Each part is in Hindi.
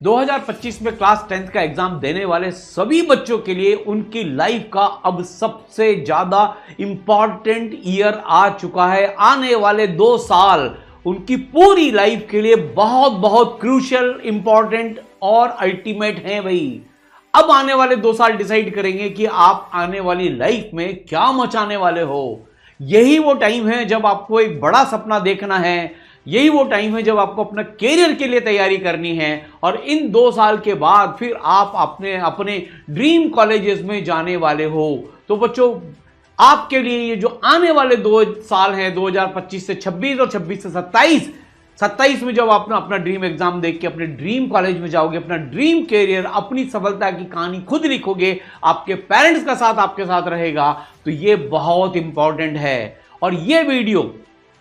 2025 में क्लास 10th का एग्जाम देने वाले सभी बच्चों के लिए उनकी लाइफ का अब सबसे ज्यादा इंपॉर्टेंट ईयर आ चुका है। आने वाले 2 साल उनकी पूरी लाइफ के लिए बहुत बहुत क्रूशियल, इंपॉर्टेंट और अल्टीमेट हैं भाई। अब आने वाले 2 साल डिसाइड करेंगे कि आप आने वाली लाइफ में क्या मचाने वाले हो। यही वो टाइम है जब आपको एक बड़ा सपना देखना है। यही वो टाइम है जब आपको अपना कैरियर के लिए तैयारी करनी है और इन 2 साल के बाद फिर आप अपने अपने ड्रीम कॉलेजेस में जाने वाले हो। तो बच्चों, आपके लिए ये जो आने वाले 2 साल हैं, 2025 से 26 और 26 से 27 में जब आप अपना ड्रीम एग्जाम देख के अपने ड्रीम कॉलेज में जाओगे, अपना ड्रीम कैरियर, अपनी सफलता की कहानी खुद लिखोगे, आपके पेरेंट्स का साथ आपके साथ रहेगा, तो ये बहुत इंपॉर्टेंट है। और ये वीडियो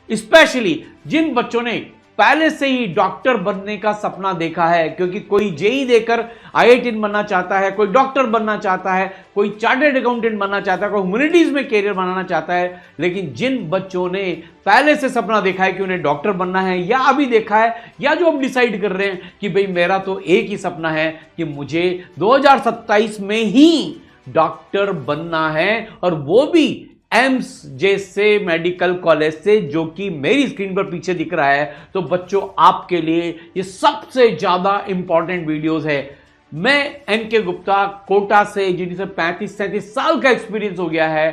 स्पेशली जिन बच्चों ने पहले से ही डॉक्टर बनने का सपना देखा है, क्योंकि कोई जेई देकर IIT बनना चाहता है, कोई डॉक्टर बनना चाहता है, कोई चार्टर्ड अकाउंटेंट बनना चाहता है, कोई ह्यूमैनिटीज में कैरियर बनाना चाहता है, लेकिन जिन बच्चों ने पहले से सपना देखा है कि उन्हें डॉक्टर बनना है, या अभी देखा है, या जो अब डिसाइड कर रहे हैं कि भाई मेरा तो एक ही सपना है कि मुझे 2027 में ही डॉक्टर बनना है, और वो भी एम्स जैसे मेडिकल कॉलेज से, जो कि मेरी स्क्रीन पर पीछे दिख रहा है। तो बच्चों, आपके लिए ये सबसे ज्यादा इंपॉर्टेंट वीडियोस है। मैं NK गुप्ता, कोटा से, जिनसे 35-37 साल का एक्सपीरियंस हो गया है,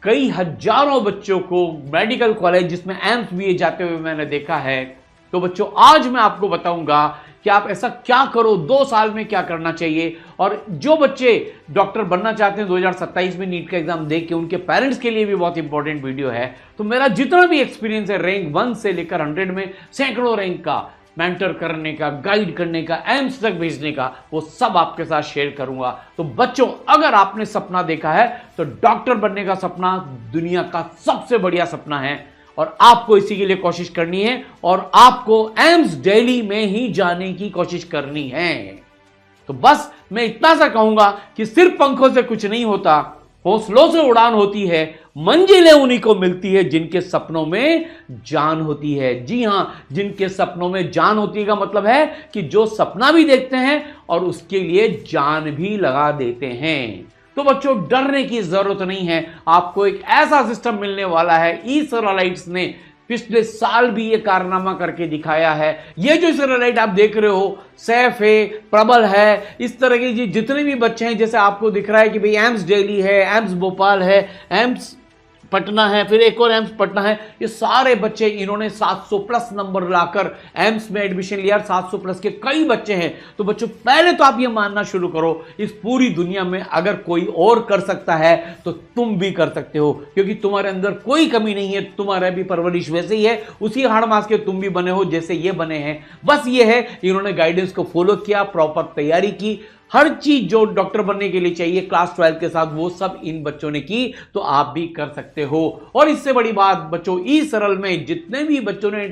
कई हजारों बच्चों को मेडिकल कॉलेज जिसमें एम्स भी जाते हुए मैंने देखा है। तो बच्चों, आज मैं आपको बताऊंगा कि आप ऐसा क्या करो, 2 साल में क्या करना चाहिए। और जो बच्चे डॉक्टर बनना चाहते हैं 2027 में नीट का एग्जाम देख के, उनके पेरेंट्स के लिए भी बहुत इंपॉर्टेंट वीडियो है। तो मेरा जितना भी एक्सपीरियंस है रैंक 1 से लेकर 100 में सैकड़ों रैंक का, मेंटर करने का, गाइड करने का, एम्स तक भेजने का, वो सब आपके साथ शेयर करूंगा। तो बच्चों, अगर आपने सपना देखा है तो डॉक्टर बनने का सपना दुनिया का सबसे बढ़िया सपना है, और आपको इसी के लिए कोशिश करनी है, और आपको एम्स दिल्ली में ही जाने की कोशिश करनी है। तो बस मैं इतना सा कहूंगा कि सिर्फ पंखों से कुछ नहीं होता, हौसलों से उड़ान होती है। मंजिलें उन्हीं को मिलती है जिनके सपनों में जान होती है। जी हां, जिनके सपनों में जान होती है का मतलब है कि जो सपना भी देखते हैं और उसके लिए जान भी लगा देते हैं। तो बच्चों, डरने की जरूरत नहीं है। आपको एक ऐसा सिस्टम मिलने वाला है। ईसराइट्स ने पिछले साल भी ये कारनामा करके दिखाया है। ये जो ईसराइट आप देख रहे हो, सैफ है, प्रबल है, इस तरह के जितने भी बच्चे हैं, जैसे आपको दिख रहा है कि भाई एम्स दिल्ली है, एम्स भोपाल है, एम्स पटना है, फिर एक और एम्स पटना है, ये सारे बच्चे, इन्होंने 700 प्लस नंबर लाकर एम्स में एडमिशन लिया। 700 प्लस के कई बच्चे हैं। तो बच्चों, पहले तो आप ये मानना शुरू करो, इस पूरी दुनिया में अगर कोई और कर सकता है तो तुम भी कर सकते हो, क्योंकि तुम्हारे अंदर कोई कमी नहीं है। तुम्हारा भी परवरिश वैसे ही है, उसी हाड़ मास के तुम भी बने हो जैसे ये बने हैं। बस ये है, इन्होंने गाइडेंस को फॉलो किया, प्रॉपर तैयारी की, हर चीज जो डॉक्टर बनने के लिए चाहिए क्लास 12 के साथ, वो सब इन बच्चों ने की। तो आप भी कर सकते हो। और इससे बड़ी बात बच्चों, सरल में जितने भी बच्चों ने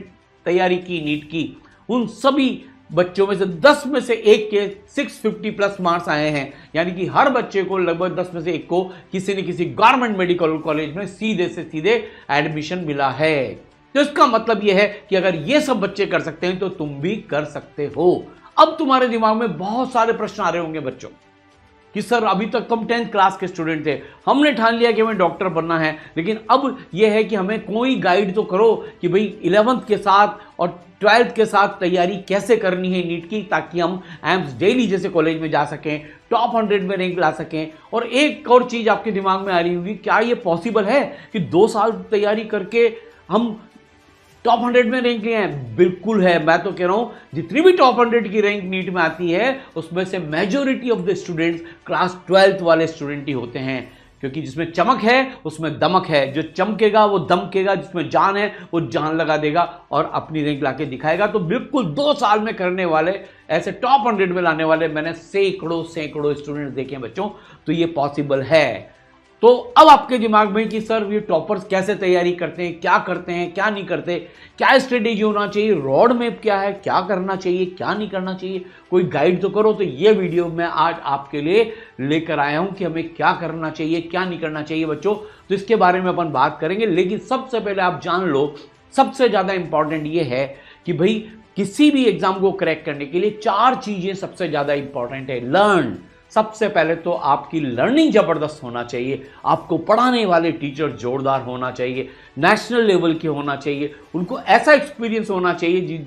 तैयारी की नीट की, उन सभी बच्चों में से 10 में से 1 के 650 प्लस मार्क्स आए हैं। यानी कि हर बच्चे को लगभग 10 में से 1 को किसी न किसी गवर्नमेंट मेडिकल कॉलेज में सीधे से सीधे एडमिशन मिला है। तो इसका मतलब यह है कि अगर ये सब बच्चे कर सकते हैं तो तुम भी कर सकते हो। अब तुम्हारे दिमाग में बहुत सारे प्रश्न आ रहे होंगे बच्चों कि सर, अभी तक हम 10th क्लास के स्टूडेंट थे, हमने ठान लिया कि हमें डॉक्टर बनना है, लेकिन अब यह है कि हमें कोई गाइड तो करो कि भाई 11th के साथ और 12th के साथ तैयारी कैसे करनी है नीट की, ताकि हम एम्स दिल्ली जैसे कॉलेज में जा सकें, टॉप 100 में रैंक ला सकें। और एक और चीज आपके दिमाग में आ रही होगी, क्या यह पॉसिबल है कि 2 साल तैयारी करके हम टॉप 100 में रैंक लिए हैं? बिल्कुल है। मैं तो कह रहा हूं, जितनी भी टॉप 100 की रैंक नीट में आती है, उसमें से majority of the students class 12th वाले स्टूडेंट ही होते हैं, क्योंकि जिसमें चमक है उसमें दमक है। जो चमकेगा वो दमकेगा, जिसमें जान है वो जान लगा देगा और अपनी रैंक लाके दिखाएगा। तो बिल्कुल 2 साल में करने वाले, ऐसे टॉप 100 में लाने वाले मैंने सैकड़ों स्टूडेंट्स देखे हैं बच्चों। तो ये पॉसिबल है। तो अब आपके दिमाग में कि सर, ये टॉपर्स कैसे तैयारी करते हैं, क्या करते हैं, क्या नहीं करते, क्या स्ट्रेटेजी होना चाहिए, रोड मैप क्या है, क्या करना चाहिए, क्या नहीं करना चाहिए, कोई गाइड तो करो। तो ये वीडियो मैं आज आपके लिए लेकर आया हूं कि हमें क्या करना चाहिए, क्या नहीं करना चाहिए बच्चों। तो इसके बारे में अपन बात करेंगे, लेकिन सबसे पहले आप जान लो, सबसे ज्यादा इंपॉर्टेंट ये है कि भाई किसी भी एग्जाम को क्रैक करने के लिए 4 चीजें सबसे ज्यादा इंपॉर्टेंट है। लर्न, सबसे पहले तो आपकी लर्निंग जबरदस्त होना चाहिए, आपको पढ़ाने वाले टीचर जोरदार होना चाहिए, नेशनल लेवल के होना चाहिए, उनको ऐसा एक्सपीरियंस होना चाहिए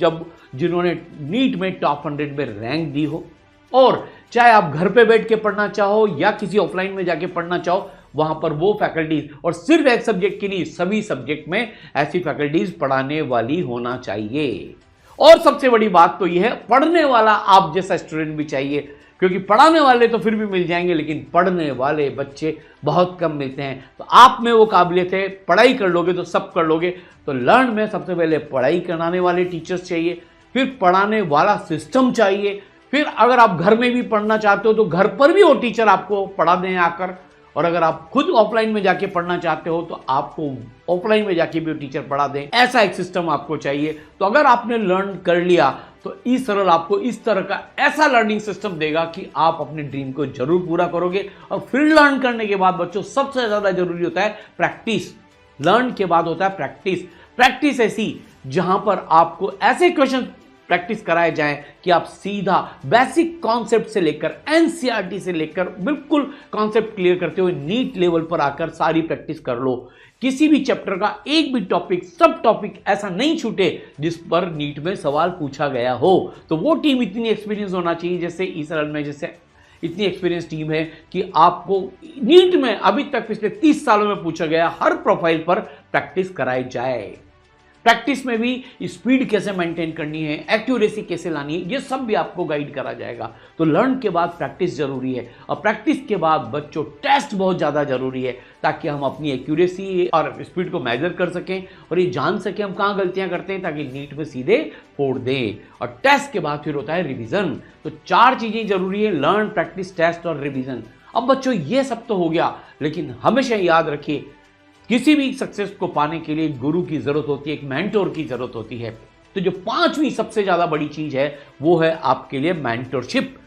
जिन्होंने नीट में टॉप 100 में रैंक दी हो। और चाहे आप घर पे बैठ के पढ़ना चाहो या किसी ऑफलाइन में जाके पढ़ना चाहो, वहां पर वो फैकल्टीज, और सिर्फ एक सब्जेक्ट की नहीं, सभी सब्जेक्ट में ऐसी फैकल्टीज पढ़ाने वाली होना चाहिए। और सबसे बड़ी बात तो यह है, पढ़ने वाला आप जैसा स्टूडेंट भी चाहिए, क्योंकि पढ़ाने वाले तो फिर भी मिल जाएंगे, लेकिन पढ़ने वाले बच्चे बहुत कम मिलते हैं। तो आप में वो काबिलियत है, पढ़ाई कर लोगे तो सब कर लोगे। तो लर्न में सबसे पहले पढ़ाई कराने वाले टीचर्स चाहिए, फिर पढ़ाने वाला सिस्टम चाहिए, फिर अगर आप घर में भी पढ़ना चाहते हो तो घर पर भी वो टीचर आपको पढ़ा दें आकर, और अगर आप खुद ऑफलाइन में जाके पढ़ना चाहते हो तो आपको ऑफलाइन में जाके भी टीचर पढ़ा दें, ऐसा एक सिस्टम आपको चाहिए। तो अगर आपने लर्न कर लिया तो ई-सरल आपको इस तरह का ऐसा लर्निंग सिस्टम देगा कि आप अपने ड्रीम को जरूर पूरा करोगे। और फिर लर्न करने के बाद बच्चों सबसे ज्यादा जरूरी होता है प्रैक्टिस। लर्न के बाद होता है प्रैक्टिस। प्रैक्टिस ऐसी जहां पर आपको ऐसे क्वेश्चन प्रैक्टिस कराए जाएं कि आप सीधा बेसिक कॉन्सेप्ट से लेकर एनसीईआरटी से लेकर बिल्कुल कॉन्सेप्ट क्लियर करते हुए नीट लेवल पर आकर सारी प्रैक्टिस कर लो। किसी भी चैप्टर का एक भी टॉपिक, सब टॉपिक ऐसा नहीं छूटे जिस पर नीट में सवाल पूछा गया हो। तो वो टीम इतनी एक्सपीरियंस होना चाहिए, जैसे ई-सरल में जैसे इतनी एक्सपीरियंस टीम है कि आपको नीट में अभी तक पिछले 30 सालों में पूछा गया हर प्रोफाइल पर प्रैक्टिस कराई जाए। प्रैक्टिस में भी स्पीड कैसे मेंटेन करनी है, एक्यूरेसी कैसे लानी है, ये सब भी आपको गाइड करा जाएगा। तो लर्न के बाद प्रैक्टिस जरूरी है, और प्रैक्टिस के बाद बच्चों टेस्ट बहुत ज़्यादा जरूरी है, ताकि हम अपनी एक्यूरेसी और स्पीड को मेजर कर सकें और ये जान सकें हम कहाँ गलतियाँ करते हैं, ताकि नीट में सीधे फोड़ दें। और टेस्ट के बाद फिर होता है रिविजन। तो 4 चीज़ें जरूरी है, लर्न, प्रैक्टिस, टेस्ट और रिविजन। अब बच्चों ये सब तो हो गया, लेकिन हमेशा याद रखिए किसी भी सक्सेस को पाने के लिए गुरु की जरूरत होती है, एक मेंटोर की जरूरत होती है। तो जो 5वीं सबसे ज्यादा बड़ी चीज है वो है आपके लिए मेंटरशिप।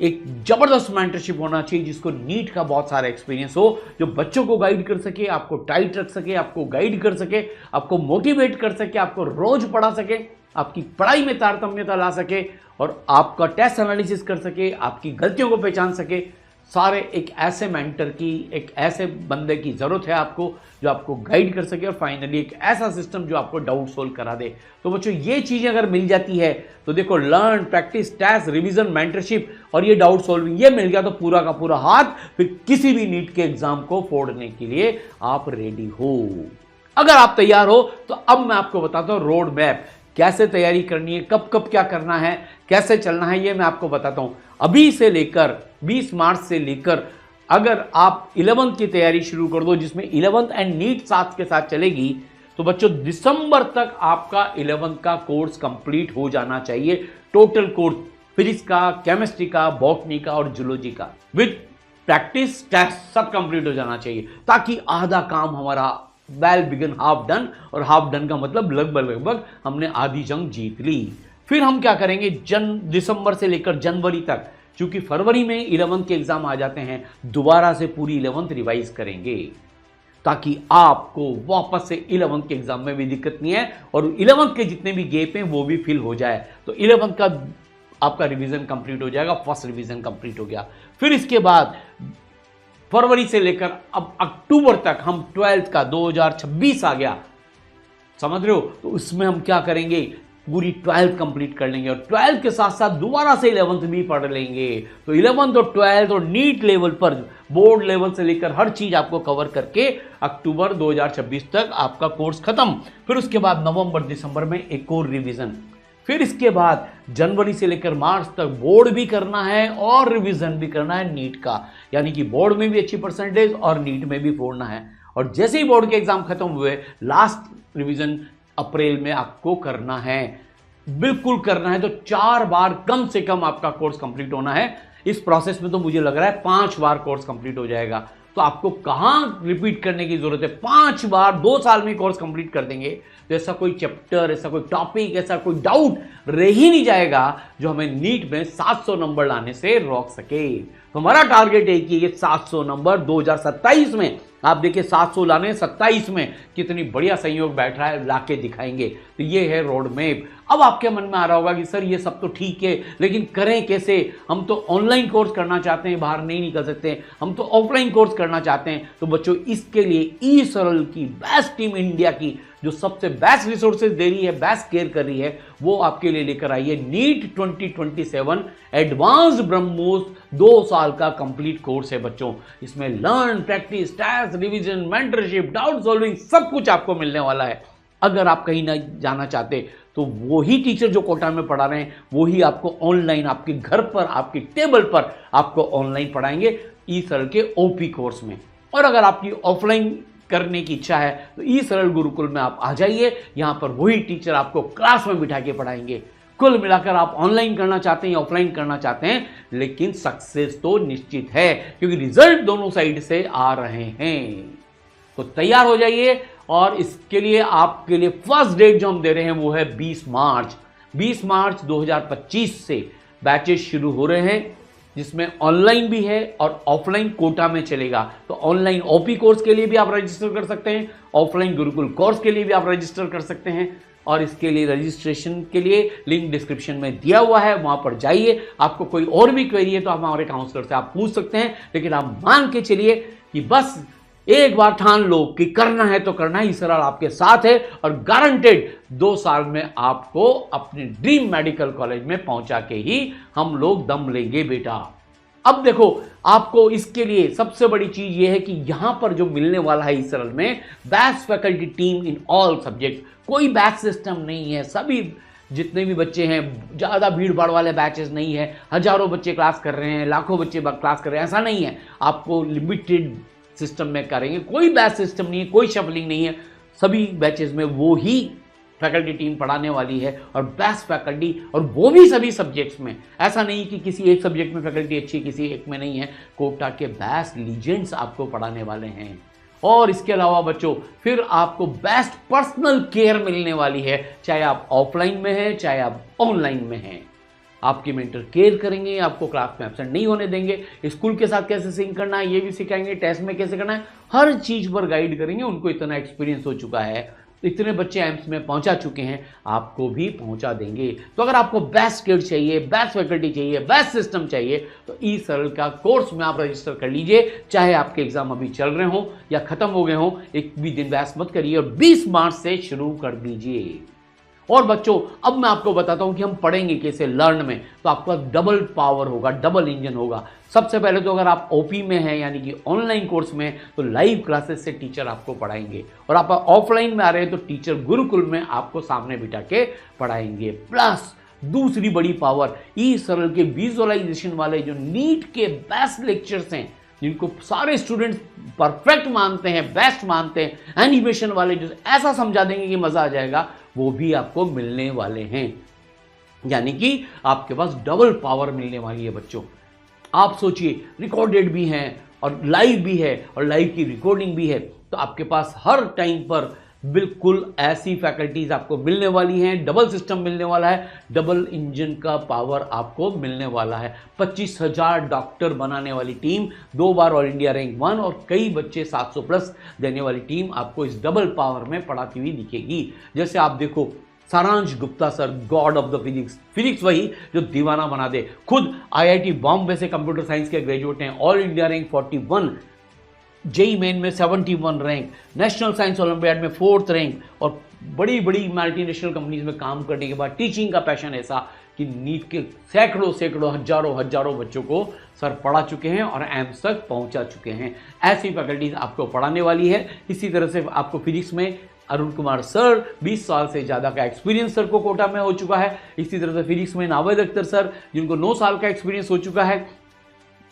एक जबरदस्त मेंटरशिप होना चाहिए जिसको नीट का बहुत सारा एक्सपीरियंस हो, जो बच्चों को गाइड कर सके, आपको टाइट रख सके, आपको गाइड कर सके, आपको मोटिवेट कर सके, आपको रोज पढ़ा सके, आपकी पढ़ाई में तारतम्यता ला सके, और आपका टेस्ट एनालिसिस कर सके, आपकी गलतियों को पहचान सके। सारे एक ऐसे मेंटर की, एक ऐसे बंदे की जरूरत है आपको, जो आपको गाइड कर सके, और फाइनली एक ऐसा सिस्टम जो आपको डाउट सोल्व करा दे। तो बच्चों ये चीजें अगर मिल जाती है तो देखो, learn, practice, test, revision, mentorship और ये डाउट सॉल्विंग, ये मिल गया तो पूरा का पूरा हाथ फिर किसी भी नीट के एग्जाम को फोड़ने के लिए आप रेडी हो। अगर आप तैयार हो तो अब मैं आपको बताता हूं रोड मैप, कैसे तैयारी करनी है, कब कब क्या करना है, कैसे चलना है, ये मैं आपको बताता हूं। अभी से लेकर 20 मार्च से लेकर अगर आप 11th की तैयारी शुरू कर दो, जिसमें 11th एंड नीट साथ के साथ चलेगी, तो बच्चों दिसंबर तक आपका 11th का कोर्स कंप्लीट हो जाना चाहिए। टोटल कोर्स फिजिक्स का, केमिस्ट्री का, बॉटनी का और जूलॉजी का, विद प्रैक्टिस, टेस्ट सब कंप्लीट हो जाना चाहिए, ताकि आधा काम हमारा वेल बिगन हाफ डन, और हाफ डन का मतलब लगभग हमने आधी जंग जीत ली। फिर हम क्या करेंगे, दिसंबर से लेकर जनवरी तक, क्योंकि फरवरी में 11th के एग्जाम आ जाते हैं, दोबारा से पूरी 11th रिवाइज करेंगे, ताकि आपको वापस से 11th के एग्जाम में भी दिक्कत नहीं है, और 11th के जितने भी गैप हैं वो भी फिल हो जाए। तो 11th का आपका रिवीजन कंप्लीट हो जाएगा, फर्स्ट रिवीजन कंप्लीट हो गया। फिर इसके बाद फरवरी से लेकर अब अक्टूबर तक हम 12th का 2026 आ गया, समझ रहे हो। तो उसमें हम क्या करेंगे, पूरी 12th कंप्लीट कर लेंगे, और 12th के साथ साथ दोबारा से 11th भी पढ़ लेंगे। तो 11th और 12th और नीट लेवल पर, बोर्ड लेवल से लेकर हर चीज आपको कवर करके अक्टूबर 2026 तक आपका कोर्स खत्म। फिर उसके बाद नवंबर दिसंबर में एक और रिवीजन, फिर इसके बाद जनवरी से लेकर मार्च तक बोर्ड भी करना है और रिवीजन भी करना है नीट का, यानी कि बोर्ड में भी अच्छी परसेंटेज और नीट में भी फोड़ना है। और जैसे ही बोर्ड के एग्जाम खत्म हुए, लास्ट रिवीजन अप्रैल में आपको करना है, बिल्कुल करना है। तो 4 बार कम से कम आपका कोर्स कंप्लीट होना है। इस प्रोसेस में तो मुझे लग रहा है 5 बार कोर्स कंप्लीट हो जाएगा। तो आपको कहां रिपीट करने की जरूरत है, 5 बार 2 साल में कोर्स कंप्लीट कर देंगे तो ऐसा कोई चैप्टर, ऐसा कोई टॉपिक, ऐसा कोई डाउट रह ही नहीं जाएगा जो हमें नीट में 700 नंबर लाने से रोक सके। तो हमारा टारगेट है कि ये 700 नंबर 2027 में, आप देखिए 700 लाने 27 में, कितनी बढ़िया संयोग बैठ रहा है, लाके दिखाएंगे। तो ये है रोड मैप। अब आपके मन में आ रहा होगा कि सर ये सब तो ठीक है, लेकिन करें कैसे? हम तो ऑनलाइन कोर्स करना चाहते हैं, बाहर नहीं निकल सकते, हम तो ऑफलाइन कोर्स करना चाहते हैं। तो बच्चों, इसके लिए ई सरल की बेस्ट टीम इंडिया की जो सबसे बेस्ट रिसोर्सेज दे रही है, बेस्ट केयर कर रही है, वो आपके लिए लेकर आई है नीट 2027 एडवांस्ड ब्रह्मोस 2 साल का कंप्लीट कोर्स है बच्चों। इसमें learn, practice, test, revision, mentorship, doubt solving सब कुछ आपको मिलने वाला है। अगर आप कहीं ना जाना चाहते तो वही टीचर जो कोटा में पढ़ा रहे हैं वही आपको ऑनलाइन आपके घर पर, आपके टेबल पर आपको ऑनलाइन पढ़ाएंगे ई सरल के ओपी कोर्स में। और अगर आपकी ऑफलाइन करने की इच्छा है तो ई सरल गुरुकुल में आप आ जाइए, यहां पर वही टीचर आपको क्लास में बिठा के पढ़ाएंगे। कुल मिलाकर आप ऑनलाइन करना चाहते हैं या ऑफलाइन करना चाहते हैं, लेकिन सक्सेस तो निश्चित है, क्योंकि रिजल्ट दोनों साइड से आ रहे हैं। तो तैयार हो जाइए। और इसके लिए आपके लिए फर्स्ट डेट जो हम दे रहे हैं वो है 20 मार्च 2025 से बैचेस शुरू हो रहे हैं, जिसमें ऑनलाइन भी है और ऑफलाइन कोटा में चलेगा। तो ऑनलाइन ओपी कोर्स के लिए भी आप रजिस्टर कर सकते हैं, ऑफलाइन गुरुकुल कोर्स के लिए भी आप रजिस्टर कर सकते हैं। और इसके लिए रजिस्ट्रेशन के लिए लिंक डिस्क्रिप्शन में दिया हुआ है, वहां पर जाइए। आपको कोई और भी क्वेरी है तो हमारे काउंसलर से आप पूछ सकते हैं, लेकिन आप मान के चलिए कि बस एक बार ठान लो कि करना है तो करना है। ई सरल आपके साथ है और गारंटेड 2 साल में आपको अपने ड्रीम मेडिकल कॉलेज में पहुंचा के ही हम लोग दम लेंगे बेटा। अब देखो, आपको इसके लिए सबसे बड़ी चीज यह है कि यहां पर जो मिलने वाला है ई सरल में best faculty team in all subject. कोई बैच सिस्टम नहीं है, सभी जितने भी बच्चे हैं, ज़्यादा भीड़ भाड़ वाले बैचेस नहीं है, हजारों बच्चे क्लास कर रहे हैं, लाखों बच्चे क्लास कर रहे हैं, ऐसा नहीं है। आपको लिमिटेड सिस्टम में करेंगे, कोई बैच सिस्टम नहीं है, कोई शफलिंग नहीं है। सभी बैचेस में वो ही फैकल्टी टीम पढ़ाने वाली है और बेस्ट फैकल्टी, और वो भी सभी सब्जेक्ट्स में। ऐसा नहीं कि किसी एक सब्जेक्ट में फैकल्टी अच्छी किसी एक में नहीं है। कोटा के बेस्ट लीजेंड्स आपको पढ़ाने वाले हैं। और इसके अलावा बच्चों, फिर आपको बेस्ट पर्सनल केयर मिलने वाली है, चाहे आप ऑफलाइन में हैं चाहे आप ऑनलाइन में हैं। आपकी मेंटर केयर करेंगे, आपको क्लास में एब्सेंट नहीं होने देंगे, स्कूल के साथ कैसे सिंक करना है ये भी सिखाएंगे, टेस्ट में कैसे करना है, हर चीज़ पर गाइड करेंगे। उनको इतना एक्सपीरियंस हो चुका है, इतने बच्चे एम्स में पहुंचा चुके हैं, आपको भी पहुंचा देंगे। तो अगर आपको बेस्ट केयर चाहिए, बेस्ट फैकल्टी चाहिए, बेस्ट सिस्टम चाहिए, तो ई सरल का कोर्स में आप रजिस्टर कर लीजिए। चाहे आपके एग्जाम अभी चल रहे हों या खत्म हो गए हों, एक भी दिन बहस मत करिए और 20 मार्च से शुरू कर दीजिए। और बच्चों, अब मैं आपको बताता हूं कि हम पढ़ेंगे कैसे लर्न में। तो आपका डबल पावर होगा, डबल इंजन होगा। सबसे पहले तो अगर आप ओपी में हैं, यानी कि ऑनलाइन कोर्स में, तो लाइव क्लासेस से टीचर आपको पढ़ाएंगे। और आप ऑफलाइन में आ रहे हैं तो टीचर गुरुकुल में आपको सामने बिठा के पढ़ाएंगे। प्लस दूसरी बड़ी पावर, ई सरल के विजुअलाइजेशन वाले जो नीट के बेस्ट लेक्चर्स हैं, जिनको सारे स्टूडेंट्स परफेक्ट मानते हैं, बेस्ट मानते हैं, एनिमेशन वाले जो ऐसा समझा देंगे कि मजा आ जाएगा, वो भी आपको मिलने वाले हैं। यानी कि आपके पास डबल पावर मिलने वाली है बच्चों। आप सोचिए, रिकॉर्डेड भी हैं और लाइव भी है और लाइव की रिकॉर्डिंग भी है, तो आपके पास हर टाइम पर बिल्कुल ऐसी फैकल्टीज आपको मिलने वाली हैं। डबल सिस्टम मिलने वाला है, डबल इंजन का पावर आपको मिलने वाला है। 25,000 डॉक्टर बनाने वाली टीम, 2 बार ऑल इंडिया रैंक 1 और कई बच्चे 700 प्लस देने वाली टीम आपको इस डबल पावर में पढ़ाती हुई दिखेगी। जैसे आप देखो, Saransh Gupta sir, god of the physics वही जो दीवाना बना दे। खुद IIT बॉम्बे से कंप्यूटर साइंस के ग्रेजुएट हैं, all India rank 41, JEE Main में 71 रैंक, नेशनल साइंस ओलंपियाड में 4th रैंक, और बड़ी बड़ी मल्टीनेशनल कंपनीज में काम करने के बाद टीचिंग का पैशन ऐसा कि नीट के सैकड़ों हजारों बच्चों को सर पढ़ा चुके हैं और एम्स तक पहुंचा चुके हैं। ऐसी फैकल्टीज आपको पढ़ाने वाली है। इसी तरह से आपको फिजिक्स में अरुण कुमार सर, 20 साल से ज़्यादा का एक्सपीरियंस सर को कोटा में हो चुका है। इसी तरह से फिजिक्स में नावेद अख्तर सर, जिनको 9 साल का एक्सपीरियंस हो चुका है।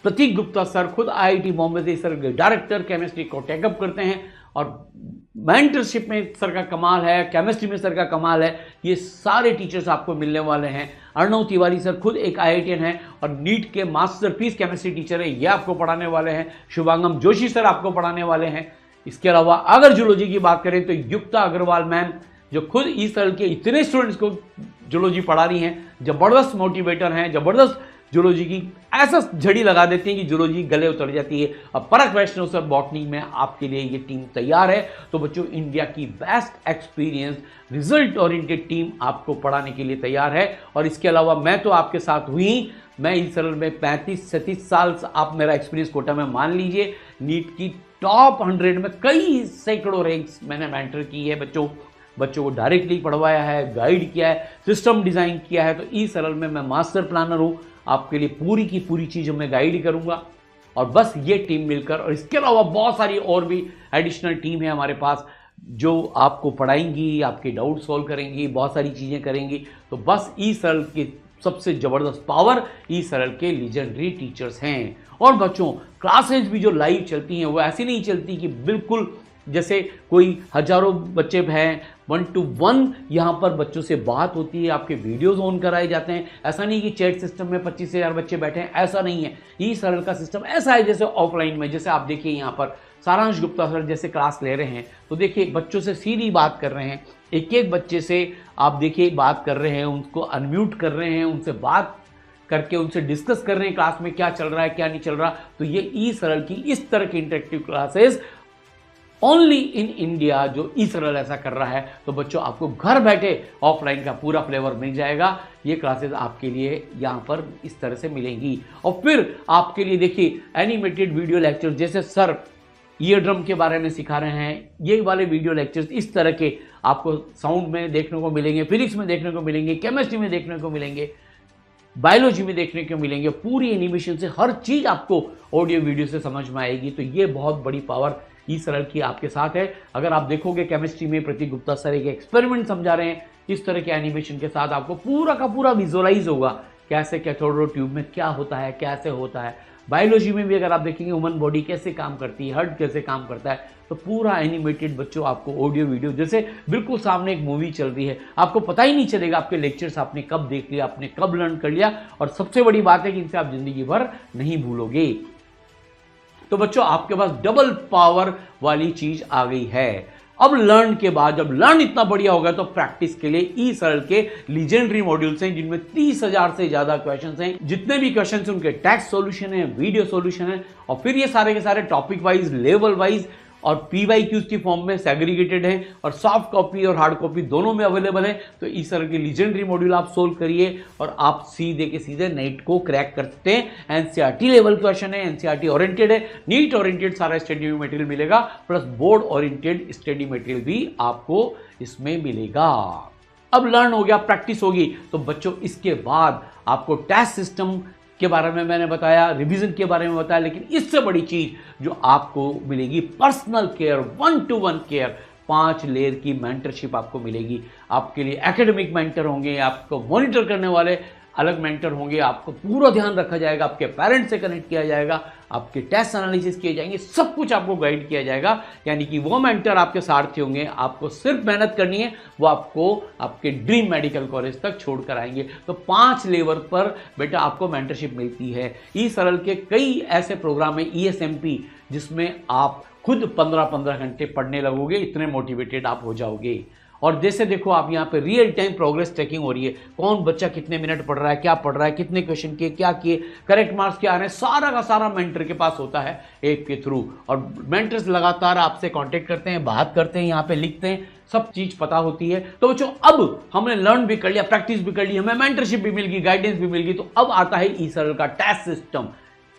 प्रतीक गुप्ता सर खुद IIT बॉम्बे से सर डायरेक्टर केमिस्ट्री को टेकअप करते हैं, और मेंटरशिप में सर का कमाल है, केमिस्ट्री में सर का कमाल है। ये सारे टीचर्स आपको मिलने वाले हैं। अर्णव तिवारी सर खुद एक IITian है और नीट के मास्टरपीस केमिस्ट्री टीचर है, ये आपको पढ़ाने वाले हैं। शुभांगम जोशी सर आपको पढ़ाने वाले हैं। इसके अलावा अगर जूलॉजी की बात करें तो युक्ता अग्रवाल मैम, जो खुद ई सरल के इतने स्टूडेंट्स को जूलॉजी पढ़ा रही हैं, ज़बरदस्त मोटिवेटर हैं, ज़बरदस्त जूलॉजी की ऐसा झड़ी लगा देते हैं कि जूलॉजी गले उतर जाती है। अब परख वैष्णव सर बॉटनी में आपके लिए ये टीम तैयार है। तो बच्चों, इंडिया की best experience result oriented team आपको पढ़ाने के लिए तैयार है। और इसके अलावा मैं तो आपके साथ हुई, मैं इस सरल में 35-37 साल आप मेरा एक्सपीरियंस कोटा में मान लीजिए। नीट की टॉप 100 में कई सैकड़ों रैंक्स मैंने मेंटर की है। बच्चों को डायरेक्टली पढ़वाया है, गाइड किया है, सिस्टम डिज़ाइन किया है। तो ई सरल में मैं मास्टर प्लानर हूँ, आपके लिए पूरी की पूरी चीज़ मैं गाइड करूँगा। और बस ये टीम मिलकर, और इसके अलावा बहुत सारी और भी एडिशनल टीम है हमारे पास जो आपको पढ़ाएंगी, आपके डाउट सॉल्व करेंगी, बहुत सारी चीज़ें करेंगी। तो बस ई सरल की सबसे ज़बरदस्त पावर ई सरल के लीजेंडरी टीचर्स हैं। और बच्चों, क्लासेज भी जो लाइव चलती हैं वो ऐसी नहीं चलती कि बिल्कुल जैसे कोई हजारों बच्चे हैं 1-to-1 यहाँ पर बच्चों से बात होती है, आपके वीडियोस ऑन कराए जाते हैं। ऐसा नहीं कि चैट सिस्टम में 25,000 बच्चे बैठे हैं, ऐसा नहीं है। ई सरल का सिस्टम ऐसा है जैसे ऑफलाइन में, जैसे आप देखिए यहाँ पर सारांश गुप्ता सर जैसे क्लास ले रहे हैं, तो देखिए बच्चों से सीधी बात कर रहे हैं, एक एक बच्चे से आप देखिए बात कर रहे हैं, उनको अनम्यूट कर रहे हैं, उनसे बात करके उनसे डिस्कस कर रहे हैं क्लास में क्या चल रहा है क्या नहीं चल रहा। तो ये ई सरल की इस तरह की interactive classes only in India जो ई सरल ऐसा कर रहा है। तो बच्चों, आपको घर बैठे ऑफलाइन का पूरा फ्लेवर मिल जाएगा। ये क्लासेस आपके लिए यहाँ पर इस तरह से मिलेंगी। और फिर आपके लिए देखिए एनिमेटेड वीडियो लेक्चर, जैसे सर ईयर ड्रम के बारे में सिखा रहे हैं, ये वाले वीडियो लेक्चर्स इस तरह के आपको साउंड में देखने को मिलेंगे, फिजिक्स में देखने को मिलेंगे, केमिस्ट्री में देखने को मिलेंगे, बायोलॉजी में देखने को मिलेंगे। पूरी एनिमेशन से हर चीज़ आपको ऑडियो वीडियो से समझ में आएगी। तो ये बहुत बड़ी पावर ई सरल की आपके साथ है। अगर आप देखोगे केमिस्ट्री में प्रतीक गुप्ता सर एक एक्सपेरिमेंट समझा रहे हैं, इस तरह के एनिमेशन के साथ आपको पूरा का पूरा विजुअलाइज होगा कैसे कैथोड ट्यूब में क्या होता है, कैसे होता है। बायोलॉजी में भी अगर आप देखेंगे ह्यूमन बॉडी कैसे काम करती है, हार्ट कैसे काम करता है, तो पूरा एनिमेटेड बच्चों आपको ऑडियो वीडियो जैसे बिल्कुल सामने एक मूवी चल रही है, आपको पता ही नहीं चलेगा आपके लेक्चर्स आपने कब देख लिया, आपने कब लर्न कर लिया। और सबसे बड़ी बात है कि इनसे आप जिंदगी भर नहीं भूलोगे। तो बच्चों, आपके पास डबल पावर वाली चीज आ गई है। अब लर्न के बाद जब लर्न इतना बढ़िया होगा तो प्रैक्टिस के लिए ई सरल के लीजेंडरी मॉड्यूल्स हैं जिनमें 30,000 से ज्यादा क्वेश्चंस हैं। जितने भी क्वेश्चंस हैं उनके टेक्स्ट सॉल्यूशन है, वीडियो सॉल्यूशन है, और फिर ये सारे के सारे टॉपिक वाइज, लेवल वाइज और PYQs की फॉर्म में सेग्रीगेटेड है, और सॉफ्ट कॉपी और हार्ड कॉपी दोनों में अवेलेबल है। तो इस तरह के लीजेंडरी मॉड्यूल आप सोल्व करिए और आप सीधे के सीधे नेट को क्रैक कर सकते हैं। NCERT लेवल क्वेश्चन है, NCERT ओरिएंटेड है, नीट ओरिएंटेड सारा स्टडी मटेरियल मिलेगा, plus board oriented study material भी आपको इसमें मिलेगा। अब लर्न हो गया, प्रैक्टिस होगी, तो बच्चों इसके बाद आपको टेस्ट सिस्टम के बारे में मैंने बताया, रिवीजन के बारे में बताया, लेकिन इससे बड़ी चीज जो आपको मिलेगी personal care, 1-to-1 care, 5 layer की मेंटरशिप आपको मिलेगी। आपके लिए एकेडमिक मेंटर होंगे, आपको मॉनिटर करने वाले अलग मेंटर होंगे, आपको पूरा ध्यान रखा जाएगा, आपके पेरेंट्स से कनेक्ट किया जाएगा, आपके टेस्ट एनालिसिस किए जाएंगे, सब कुछ आपको गाइड किया जाएगा। यानी कि वो मेंटर आपके सारथी होंगे, आपको सिर्फ मेहनत करनी है, वो आपको आपके ड्रीम मेडिकल कॉलेज तक छोड़ कर आएंगे। तो 5 लेवल पर बेटा आपको मेंटरशिप मिलती है। ई सरल के कई ऐसे प्रोग्राम है ESMP जिसमें आप खुद 15-15 घंटे पढ़ने लगोगे, इतने मोटिवेटेड आप हो जाओगे। और जैसे देखो आप यहाँ पे रियल टाइम प्रोग्रेस ट्रैकिंग हो रही है, कौन बच्चा कितने मिनट पढ़ रहा है, क्या पढ़ रहा है, कितने क्वेश्चन किए, क्या किए, करेक्ट मार्क्स क्या आ रहे हैं, सारा का सारा मेंटर के पास होता है ऐप के थ्रू। और मेंटर्स लगातार आपसे कांटेक्ट करते हैं, बात करते हैं, यहाँ पे लिखते हैं, सब चीज पता होती है। तो बच्चों, अब हमने लर्न भी कर लिया, प्रैक्टिस भी कर ली, हमें मेंटरशिप भी मिल गई, गाइडेंस भी मिल गई। तो अब आता है ई सरल का टेस्ट सिस्टम,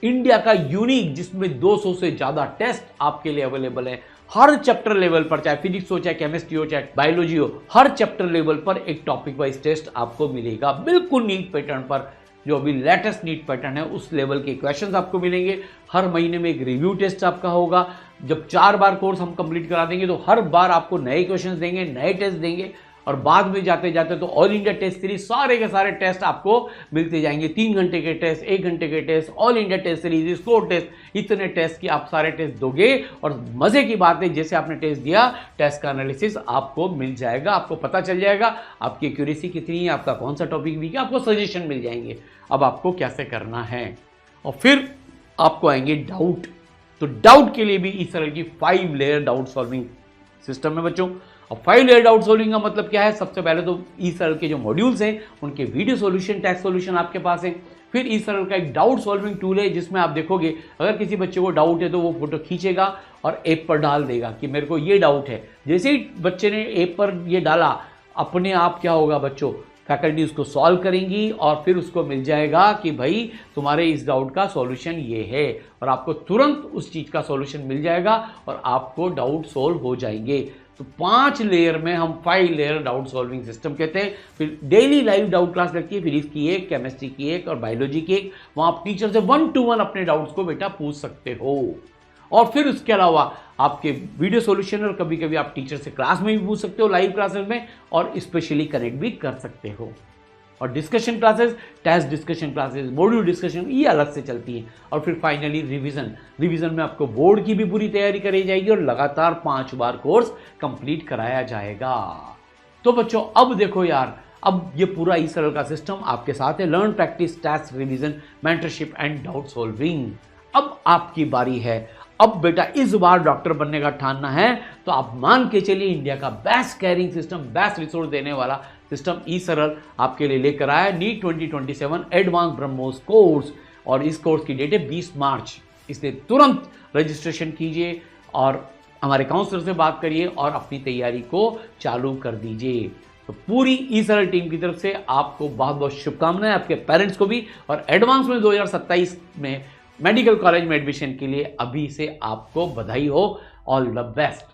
इंडिया का यूनिक, जिसमें 200 से ज्यादा टेस्ट आपके लिए अवेलेबल है। हर चैप्टर लेवल पर, चाहे फिजिक्स हो, चाहे केमिस्ट्री हो, चाहे बायोलॉजी हो, हर चैप्टर लेवल पर एक टॉपिक वाइज टेस्ट आपको मिलेगा, बिल्कुल नीट पैटर्न पर। जो अभी लेटेस्ट नीट पैटर्न है उस लेवल के क्वेश्चंस आपको मिलेंगे। हर महीने में एक रिव्यू टेस्ट आपका होगा। जब 4 बार कोर्स हम कंप्लीट करा देंगे तो हर बार आपको नए क्वेश्चंस देंगे, नए टेस्ट देंगे, और बाद में जाते जाते तो ऑल इंडिया टेस्ट सीरीज सारे के सारे टेस्ट आपको मिलते जाएंगे। 3 घंटे के टेस्ट, 1 घंटे के test, all India test series, score test, इतने टेस्ट की आप सारे टेस्ट दोगे। और मजे की बात है, जैसे आपने टेस्ट दिया, टेस्ट का एनालिसिस आपको मिल जाएगा, आपको पता चल जाएगा आपकी एक्यूरेसी कितनी है, आपका कौन सा टॉपिक वीक है, आपको सजेशन मिल जाएंगे अब आपको कैसे करना है। और फिर आपको आएंगे डाउट। तो डाउट के लिए भी इस तरह की 5 लेयर डाउट सॉल्विंग सिस्टम है बच्चों। और 5 लेयर डाउट सॉल्विंग का मतलब क्या है? सबसे पहले तो ई सरल के जो मॉड्यूल्स हैं उनके वीडियो सॉल्यूशन, टेक्स्ट सॉल्यूशन आपके पास है। फिर इस तरह का एक डाउट सॉल्विंग टूल है जिसमें आप देखोगे अगर किसी बच्चे को डाउट है तो वो फोटो खींचेगा और ऐप पर डाल देगा कि मेरे को ये डाउट है। जैसे ही बच्चे ने ऐप पर ये डाला, अपने आप क्या होगा बच्चों, फैकल्टी उसको सॉल्व करेंगी और फिर उसको मिल जाएगा कि भाई तुम्हारे इस डाउट का सॉल्यूशन ये है, और आपको तुरंत उस चीज़ का सॉल्यूशन मिल जाएगा और आपको डाउट सॉल्व हो जाएंगे। तो 5 लेयर में हम 5 लेयर डाउट सॉल्विंग सिस्टम कहते हैं। फिर डेली लाइव डाउट क्लास लगती है, फिजिक्स की एक, केमिस्ट्री की एक और बायोलॉजी की एक। वहाँ आप टीचर से 1 to 1 अपने डाउट्स को बेटा पूछ सकते हो। और फिर उसके अलावा आपके वीडियो सॉल्यूशन, और कभी कभी आप टीचर से क्लास में भी पूछ सकते हो, लाइव क्लासेस में, और स्पेशली कनेक्ट भी कर सकते हो। और discussion classes, test discussion classes, module discussion, ये अलग से चलती हैं। और फिर फाइनली रिवीजन में आपको बोर्ड की भी पूरी तैयारी कराई जाएगी और लगातार 5 बार कोर्स कंप्लीट कराया जाएगा। तो बच्चों अब देखो यार, अब ये पूरा इस तरह का सिस्टम आपके साथ है। Learn, practice, test, revision, mentorship and doubt solving. अब आपकी बारी है। अब बेटा इस बार डॉक्टर बनने का ठानना है तो आप मान के चलिए इंडिया का best caring system, best resource देने वाला सिस्टम ई-सरल आपके लिए लेकर आया है नीट 2027 एडवांस ब्रह्मोस कोर्स। और इस कोर्स की डेट है 20 मार्च। इसलिए तुरंत रजिस्ट्रेशन कीजिए और हमारे काउंसलर से बात करिए और अपनी तैयारी को चालू कर दीजिए। तो पूरी ई-सरल टीम की तरफ से आपको बहुत बहुत शुभकामनाएं, आपके पेरेंट्स को भी। और एडवांस में 2027 में मेडिकल कॉलेज में एडमिशन के लिए अभी से आपको बधाई हो। All the best.